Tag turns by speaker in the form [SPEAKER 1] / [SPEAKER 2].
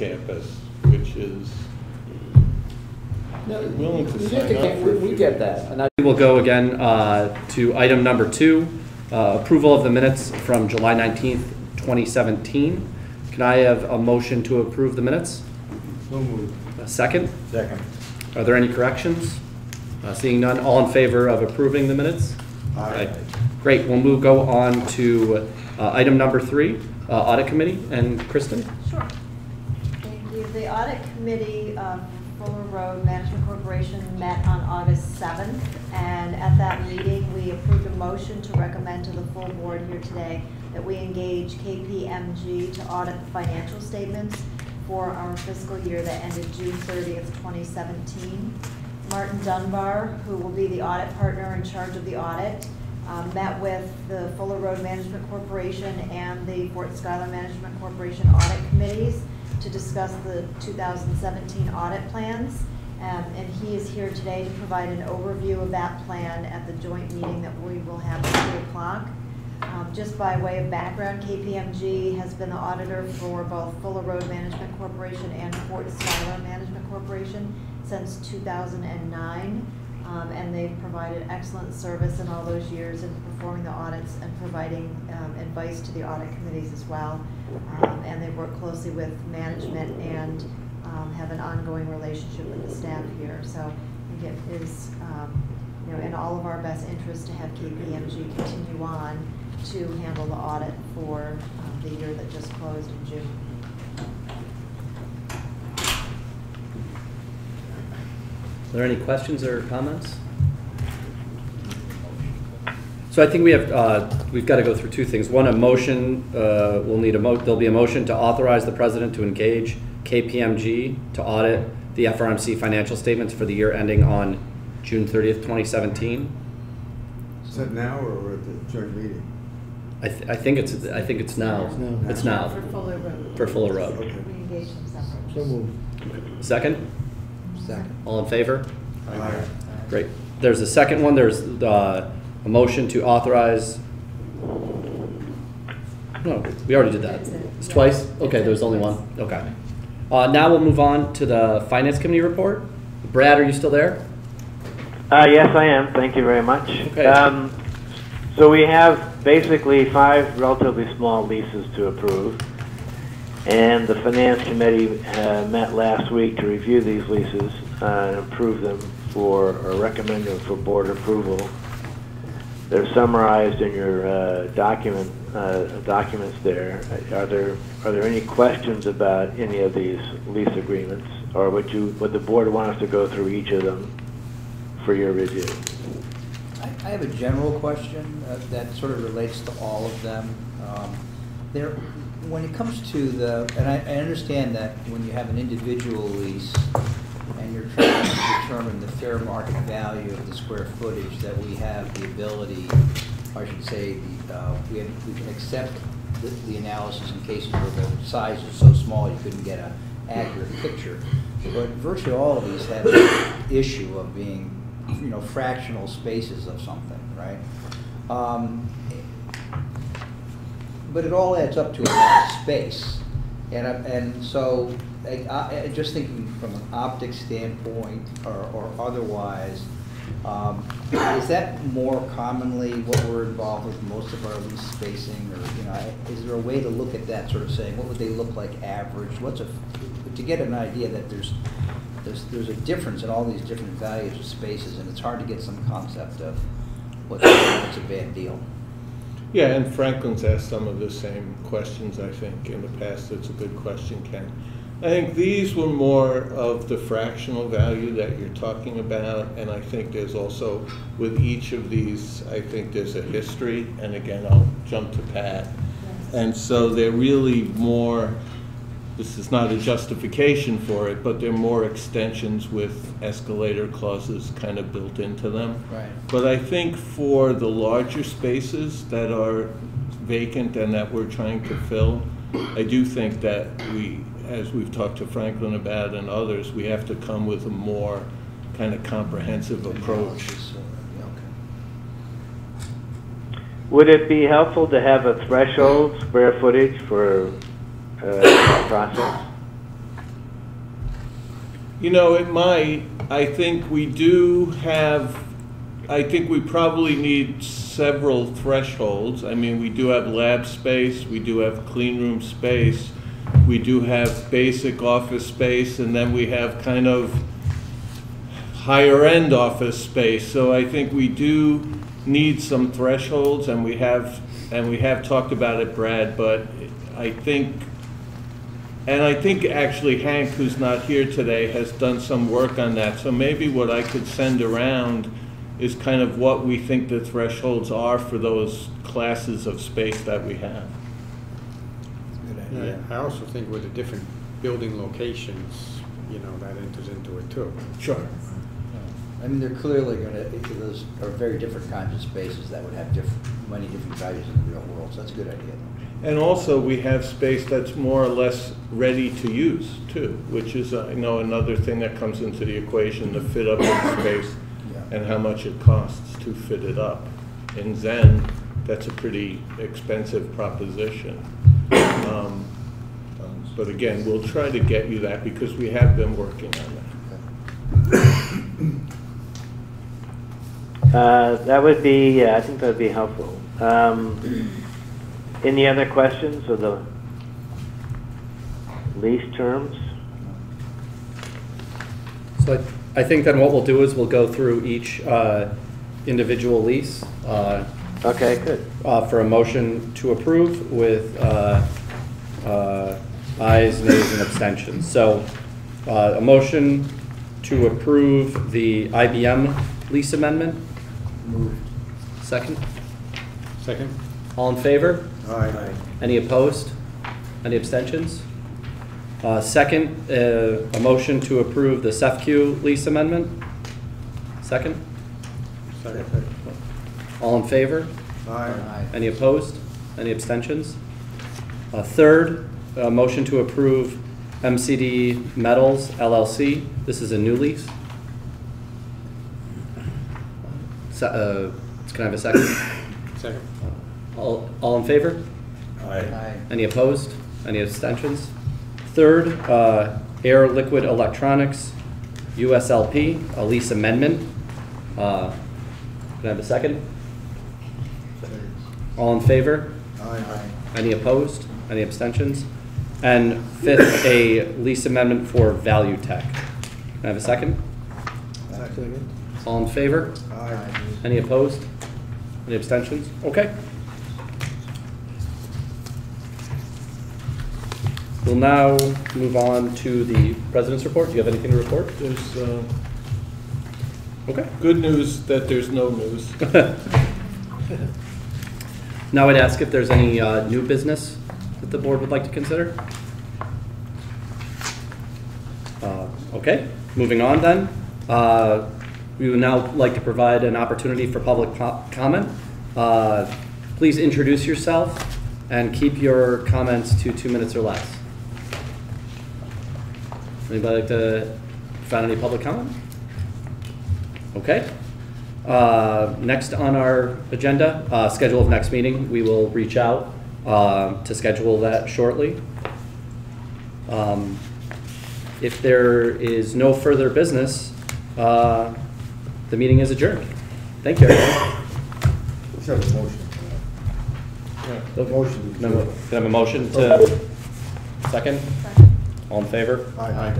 [SPEAKER 1] campus, which is willing to sign up for.
[SPEAKER 2] We get that. And
[SPEAKER 3] we will go again to item number 2, approval of the minutes from July 19th, 2017. Can I have a motion to approve the minutes?
[SPEAKER 1] So moved.
[SPEAKER 3] A second?
[SPEAKER 1] Second.
[SPEAKER 3] Are there any corrections? Seeing none, all in favor of approving the minutes?
[SPEAKER 1] Aye.
[SPEAKER 3] Great. We'll go on to item number 3, audit committee. And Kristen?
[SPEAKER 4] Sure. Thank you. The audit committee Fuller Road Management Corporation met on August 7th, and at that meeting we approved a motion to recommend to the full board here today that we engage KPMG to audit the financial statements for our fiscal year that ended June 30th, 2017. Martin Dunbar, who will be the audit partner in charge of the audit, met with the Fuller Road Management Corporation and the Fort Schuyler Management Corporation audit committees to discuss the 2017 audit plans. And he is here today to provide an overview of that plan at the joint meeting that we will have at 2 o'clock. Just by way of background, KPMG has been the auditor for both Fuller Road Management Corporation and Fort Schuyler Management Corporation since 2009. And they've provided excellent service in all those years in performing the audits and providing advice to the audit committees as well. And they work closely with management and have an ongoing relationship with the staff here. So I think it is in all of our best interest to have KPMG continue on to handle the audit for the year that just closed in June.
[SPEAKER 3] Are there any questions or comments? So I think we have we've got to go through 2 things. One, a motion. We'll need there'll be a motion to authorize the president to engage KPMG to audit the FRMC financial statements for the year ending on June 30th, 2017.
[SPEAKER 5] Is that now or at the joint meeting?
[SPEAKER 3] I think it's now. It's now.
[SPEAKER 4] For Fuller Road.
[SPEAKER 3] For Fuller Road.
[SPEAKER 5] Okay.
[SPEAKER 4] We engage them separately.
[SPEAKER 5] So moved.
[SPEAKER 3] Second?
[SPEAKER 2] Second.
[SPEAKER 3] All in favor?
[SPEAKER 5] Aye.
[SPEAKER 3] Great. There's a second one. There's a motion to authorize. No, we already did that. It's twice? Okay, there's only one. Okay. Now we'll move on to the Finance Committee report. Brad, are you still there?
[SPEAKER 6] Yes, I am. Thank you very much.
[SPEAKER 3] Okay.
[SPEAKER 6] So we have basically 5 relatively small leases to approve. And the Finance Committee met last week to review these leases and approve them or recommend them for board approval. They're summarized in your documents there. Are there any questions about any of these lease agreements, or would the board want us to go through each of them for your review?
[SPEAKER 2] I have a general question that sort of relates to all of them. When it comes to and I understand that when you have an individual lease and you're trying to determine the fair market value of the square footage, that we have the ability, or I should say, we can accept the analysis in cases where the size is so small you couldn't get an accurate picture. But virtually all of these have the issue of being, fractional spaces of something, right? But it all adds up to a lot of space, and so just thinking from an optics standpoint or otherwise, is that more commonly what we're involved with most of our lease spacing, or is there a way to look at that, sort of saying what would they look like average? To get an idea that there's a difference in all these different values of spaces, and it's hard to get some concept of what's a bad deal.
[SPEAKER 1] Yeah, and Franklin's asked some of the same questions, I think, in the past. It's a good question, Ken. I think these were more of the fractional value that you're talking about, and I think there's also, with each of these, I think there's a history, and again, I'll jump to Pat. And so they're really more, this is not a justification for it, but they're more extensions with escalator clauses kind of built into them.
[SPEAKER 2] Right.
[SPEAKER 1] But I think for the larger spaces that are vacant and that we're trying to fill, I do think that we, as we've talked to Franklin about and others, we have to come with a more kind of comprehensive approach.
[SPEAKER 6] Would it be helpful to have a threshold square footage for process?
[SPEAKER 1] You know, it might. I think we do have, I think we probably need several thresholds. I mean, we do have lab space, we do have clean room space, we do have basic office space, and then we have kind of higher end office space. So I think we do need some thresholds, and we have talked about it, Brad, but I think actually Hank, who's not here today, has done some work on that. So maybe what I could send around is kind of what we think the thresholds are for those classes of space that we have.
[SPEAKER 2] Good
[SPEAKER 7] Yeah,
[SPEAKER 2] idea.
[SPEAKER 7] I also think with the different building locations, you know, that enters into it too.
[SPEAKER 1] Sure.
[SPEAKER 2] I mean, they're clearly gonna, those are very different kinds of spaces that would have many different values in the real world, so that's a good idea.
[SPEAKER 1] And also, we have space that's more or less ready to use, too, which is, I know, another thing that comes into the equation, the fit up of space
[SPEAKER 2] Yeah.
[SPEAKER 1] and how much it costs to fit it up. In Zen, that's a pretty expensive proposition. But again, we'll try to get you that because we have been working on that.
[SPEAKER 6] That would be, yeah, I think that would be helpful. Any other questions of the lease terms?
[SPEAKER 3] So I think then what we'll do is we'll go through each individual lease
[SPEAKER 6] Okay, good.
[SPEAKER 3] for a motion to approve with ayes, nays, and abstentions. So a motion to approve the IBM lease amendment.
[SPEAKER 2] Moved.
[SPEAKER 3] Second.
[SPEAKER 7] Second?
[SPEAKER 3] All in favor?
[SPEAKER 5] Aye.
[SPEAKER 3] Any opposed? Any abstentions? Second, a motion to approve the SEFCU lease amendment. Second.
[SPEAKER 7] Second.
[SPEAKER 3] All in favor?
[SPEAKER 5] Aye.
[SPEAKER 3] Any opposed? Any abstentions? Third, a motion to approve MCD Metals LLC. This is a new lease. Can I have a second?
[SPEAKER 7] Second.
[SPEAKER 3] All in favor?
[SPEAKER 2] Aye.
[SPEAKER 3] Any opposed? Any abstentions? Third, Air Liquid Electronics, USLP, a lease amendment. Can I have a second? All in favor?
[SPEAKER 5] Aye.
[SPEAKER 3] Any opposed? Any abstentions? And fifth, a lease amendment for Value Tech. Can I have a second?
[SPEAKER 5] Second.
[SPEAKER 3] All in favor?
[SPEAKER 5] Aye.
[SPEAKER 3] Any opposed? Any abstentions? Okay. We'll now move on to the President's report. Do you have anything to report?
[SPEAKER 1] There's
[SPEAKER 3] Okay.
[SPEAKER 1] good news that there's no news.
[SPEAKER 3] Now I'd ask if there's any new business that the board would like to consider. Okay, moving on then. We would now like to provide an opportunity for public comment. Please introduce yourself and keep your comments to 2 minutes or less. Anybody like to find any public comment? Okay. Next on our agenda, schedule of next meeting. We will reach out to schedule that shortly. If there is no further business, the meeting is adjourned. Thank you, everyone.
[SPEAKER 5] Let's have a motion. Motion.
[SPEAKER 3] Can I have a motion to second?
[SPEAKER 4] Second.
[SPEAKER 3] All in favor?
[SPEAKER 5] Aye.